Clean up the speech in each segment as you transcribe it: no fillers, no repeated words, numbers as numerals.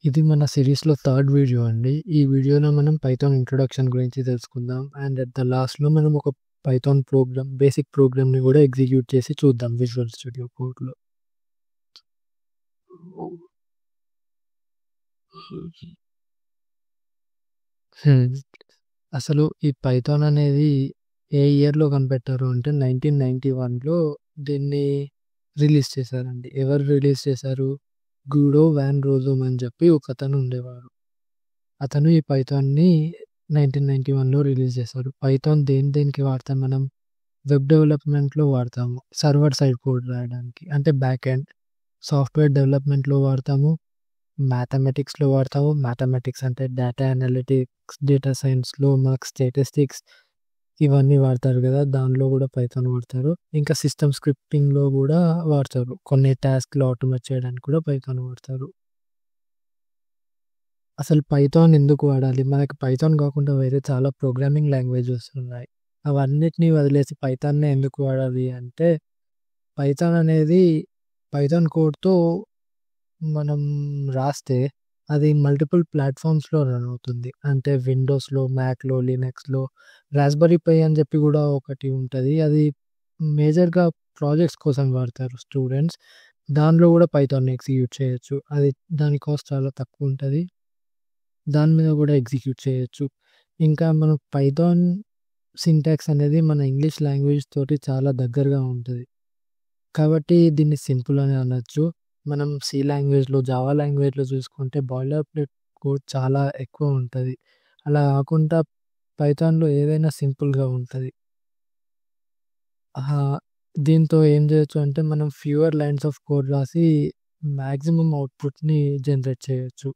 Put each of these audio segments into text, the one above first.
ఇది మన సిరీస్‌లో థర్డ్ వీడియో అండి. ఈ వీడియోలో మనం పైథాన్ ఇంట్రొడక్షన్ గురించి తెలుసుకుందాం. అండ్ అట్ ద లాస్ట్‌లో మనం ఒక పైథాన్ ప్రోగ్రామ్, బేసిక్ ప్రోగ్రామ్‌ని గూడా ఎగ్జిక్యూట్ చేసి చూద్దాం విజువల్ స్టూడియో కోడ్‌లో. హ్మ్. అసలు ఈ పైథాన్ అనేది ఏ ఇయర్‌లో కనిపెట్టారు అంటే 1991లో దీన్ని రిలీజ్ చేశారండి. ఎవరు రిలీజ్ చేశారు? గూడో వాన్ రోజోమ్ అని చెప్పి ఒకతను ఉండేవారు. అతను ఈ పైథాన్‌ని 1991లో రిలీజ్ చేశారు. పైథాన్ దేనికి వాడతాం మనం? వెబ్ డెవలప్‌మెంట్‌లో వాడతాము. సర్వర్ సైడ్ కోడ్ రాయడానికి. అంటే బ్యాక్ ఎండ్. సాఫ్ట్‌వేర్ డెవలప్‌మెంట్‌లో వాడతాము. మ్యాథమెటిక్స్‌లో వాడతాము. మ్యాథమెటిక్స్ అంటే డేటా అనలిటిక్స్, డేటా సైన్స్‌లో మనకు స్టాటిస్టిక్స్ ఇవన్నీ వాడతారు గదా! దానిలో గూడా పైథాన్ వాడతారు. ఇంకా సిస్టమ్ స్క్రిప్టింగ్‌లో గూడా వాడతారు. కొన్ని టాస్క్‌లు ఆటోమేట్ చేయడానికి కూడా పైథాన్ వాడతారు. అసలు పైథాన్ ఎందుకు వాడాలి? మనకి పైథాన్ గాకుండా వేరే చాలా ప్రోగ్రామింగ్ లాంగ్వేజెస్ ఉన్నాయి. అవన్నిటిని వదిలేసి పైథాన్‌నే ఎందుకు వాడాలి అంటే, పైథాన్ అనేది పైథాన్ కోడ్‌తో మనం రాస్తే అది మల్టిపుల్ ప్లాట్‌ఫామ్స్‌లో రన్ అవుతుంది. అంటే విండోస్‌లో, మ్యాక్‌లో, లినక్స్‌లో, రాస్బెర్రీ పై అని చెప్పి గూడా ఒకటి ఉంటది. అది మేజర్‌గా ప్రాజెక్ట్స్ కోసం వాడతారు స్టూడెంట్స్. దానిలో గూడా పైథాన్‌ని ఎగ్జిక్యూట్ చేయొచ్చు. అది దాని కాస్ట్ చాలా తక్కువుంటది. దాని మీద గూడా ఎగ్జిక్యూట్ చేయొచ్చు. ఇంకా మనం పైథాన్ సింటాక్స్ అనేది మన ఇంగ్లీష్ లాంగ్వేజ్ తోటి చాలా దగ్గరగా ఉంటది. కాబట్టి దీన్ని సింపుల్ అని అనొచ్చు. మనం సి లాంగ్వేజ్‌లో, జావా లాంగ్వేజ్‌లో చూసుకుంటే బాయిలర్ ప్లేట్ కోడ్ చాలా ఎక్కువ ఉంటది. అలా కాకుండా పైథాన్‌లో ఏదైనా సింపుల్‌గా ఉంటది. దీంతో ఏం చేయొచ్చు అంటే మనం ఫ్యూవర్ లైన్స్ ఆఫ్ కోడ్ రాసి మాక్సిమం అవుట్‌పుట్‌ని జనరేట్ చేయొచ్చు.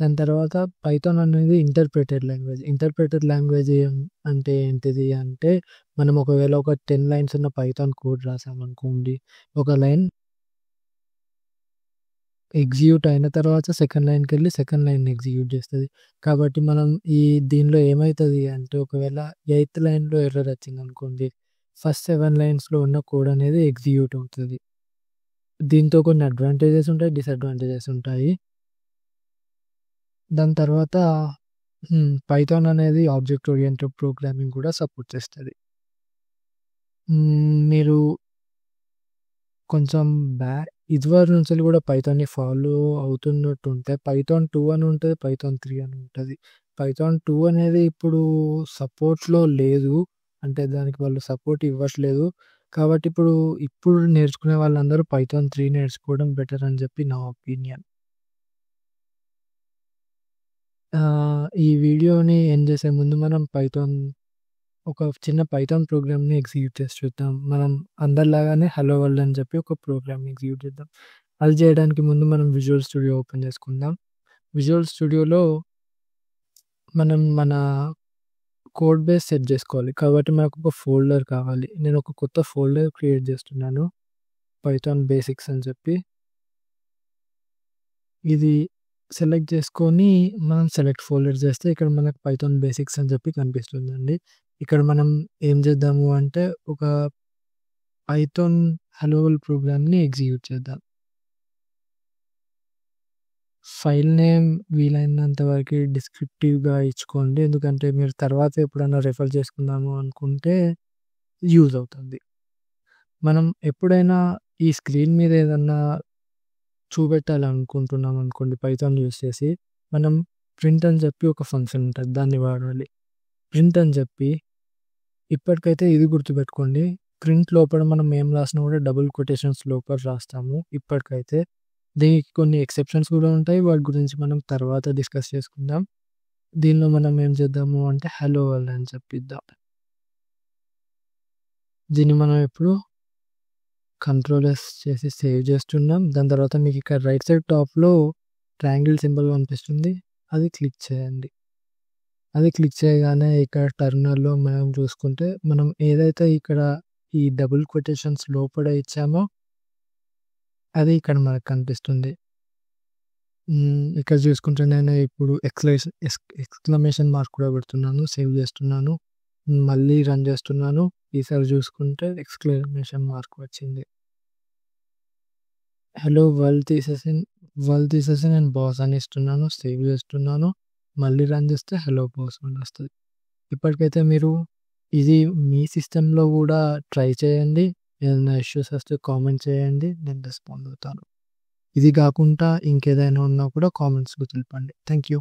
దాని తర్వాత పైథాన్ అనేది ఇంటర్ప్రెటెడ్ లాంగ్వేజ్. ఇంటర్ప్రెటెడ్ లాంగ్వేజ్ అంటే ఏంటిది అంటే, మనం ఒకవేళ ఒక 10 లైన్స్ ఉన్న పైథాన్ కోడ్ రాసామనుకోండి. ఒక లైన్ ఎగ్జిక్యూట్ అయిన తర్వాత సెకండ్ లైన్‌కెళ్ళి సెకండ్ లైన్‌ని ఎగ్జిక్యూట్ చేస్తది. కాబట్టి మనం దీనిలో ఏమైతది అంటే, ఒకవేళ ఎయిత్ లైన్‌లో ఎర్రర్ వచ్చిందనుకోండి. ఫస్ట్ 7 లైన్స్‌లో ఉన్న కోడ్ అనేది ఎగ్జిక్యూట్ అవుతది. దీంతో కొన్ని అడ్వాంటేజెస్ ఉంటాయి. డిసడ్వాంటేజెస్ ఉంటాయి. దాని తర్వాత పైథాన్ అనేది ఆబ్జెక్ట్ ఓరియెంటెడ్ ప్రోగ్రామింగ్ కూడా సపోర్ట్ చేస్తది. మీరు కొంచెం ఇదివరకు నుంచెల్లి కూడా పైథాన్‌ని ఫాలో అవుతున్నట్టుంటే పైథాన్ 2 అని ఉంటది. పైథాన్ 3 అని ఉంటది. పైథాన్ 2 అనేది ఇప్పుడు సపోర్ట్‌లో లేదు. అంటే దానికి వాళ్ళు సపోర్ట్ ఇవ్వట్లేదు. కాబట్టి ఇప్పుడు నేర్చుకునే వాళ్ళందరూ పైథాన్ 3 నేర్చుకోవడం బెటర్ అని చెప్పి నా ఒపీనియన్. ఈ వీడియోని ఎండ్ చేసే ముందు మనం ఒక చిన్న పైథాన్ ప్రోగ్రామ్‌ని ఎగ్జిక్యూట్ చేసి చూద్దాం. మనం అందరిలాగానే హలో వరల్డ్ అని చెప్పి ఒక ప్రోగ్రామ్‌ని ఎగ్జిక్యూట్ చేద్దాం. అది చేయడానికి ముందు మనం విజువల్ స్టూడియో ఓపెన్ చేసుకుందాం. విజువల్ స్టూడియోలో మనం మన కోడ్ బేస్ సెట్ చేసుకోవాలి. కాబట్టి మనకొక ఫోల్డర్ కావాలి. నేను ఒక కొత్త ఫోల్డర్ క్రియేట్ చేస్తున్నాను. పైథాన్ బేసిక్స్ అని చెప్పి. ఇది సెలెక్ట్ చేసుకొని మనం సెలెక్ట్ ఫోల్డర్ చేస్తే ఇక్కడ మనకు పైథాన్ బేసిక్స్ అని చెప్పి కనిపిస్తుందండి. ఇక్కడ మనం ఏం చేద్దాము అంటే ఒక పైథాన్ హలో వరల్డ్ ప్రోగ్రామ్‌ని ఎగ్జిక్యూట్ చేద్దాం. ఫైల్ నేమ్ వీలైనంత వరకి డిస్క్రిప్టివ్‌గా ఇచ్చుకోండి. ఎందుకంటే మీరు తర్వాత ఎప్పుడైనా రెఫర్ చేసుకుందాము అనుకుంటే యూజ్ అవుతుంది. మనం ఎప్పుడైనా ఈ స్క్రీన్ మీద ఏదన్నా చూపెట్టాలనుకుంటున్నాం అనుకోండి పైథాన్ యూజ్ చేసి, మనం ప్రింట్ అని చెప్పి ఒక ఫంక్షన్ ఉంటది. దాన్ని వాడాలి. ప్రింట్ అని చెప్పి ఇప్పటికైతే ఇది గుర్తుపెట్టుకోండి. ప్రింట్ లోపల మనం ఏం రాసినా కూడా డబుల్ కొటేషన్స్ లోపల రాస్తాము ఇప్పటికైతే. దీనికి కొన్ని ఎక్సెప్షన్స్ కూడా ఉంటాయి. వాటి గురించి మనం తర్వాత డిస్కస్ చేసుకుందాం. దీనిలో మనం ఏం చేద్దాము అంటే హలో వరల్డ్ అని చెప్పిద్దాం. దీన్ని మనం ఇప్పుడు కంట్రోల్ ఎస్ చేసి సేవ్ చేస్తున్నాం. దాని తర్వాత మీకు ఇక్కడ రైట్ సైడ్ టాప్‌లో ట్రయాంగిల్ సింబల్ కనిపిస్తుంది. అది క్లిక్ చేయండి. అది క్లిక్ చేయగానే ఇక్కడ టెర్మినల్‌లో మనం చూసుకుంటే మనం ఏదైతే ఇక్కడ ఈ డబుల్ కొటేషన్స్ లోపల ఇచ్చామో అది ఇక్కడ మనకు కనిపిస్తుంది. ఇక్కడ చూసుకుంటే నేను ఇప్పుడు ఎక్స్‌క్లమేషన్ మార్క్ కూడా పెడుతున్నాను. సేవ్ చేస్తున్నాను. మళ్ళీ రన్ చేస్తున్నాను. ఈసారి చూసుకుంటే ఎక్స్‌క్లమేషన్ మార్క్ వచ్చింది. హలో వరల్డ్ తీసేసి వాళ్ళు తీసేసి నేను బాస్ అని ఇస్తున్నాను. సేవ్ చేస్తున్నాను. మళ్ళీ రన్ చేస్తే హలో బాస్ అని వస్తది. ఇప్పటికైతే మీరు ఇది మీ సిస్టమ్‌లో గూడా ట్రై చేయండి. ఏదైనా ఇష్యూస్ వస్తే కామెంట్ చేయండి. నేను రెస్పాండ్ అవుతాను. ఇది గాకుండా ఇంకేదైనా ఉన్నా కూడా కామెంట్స్‌లో తెలపండి. Thank you.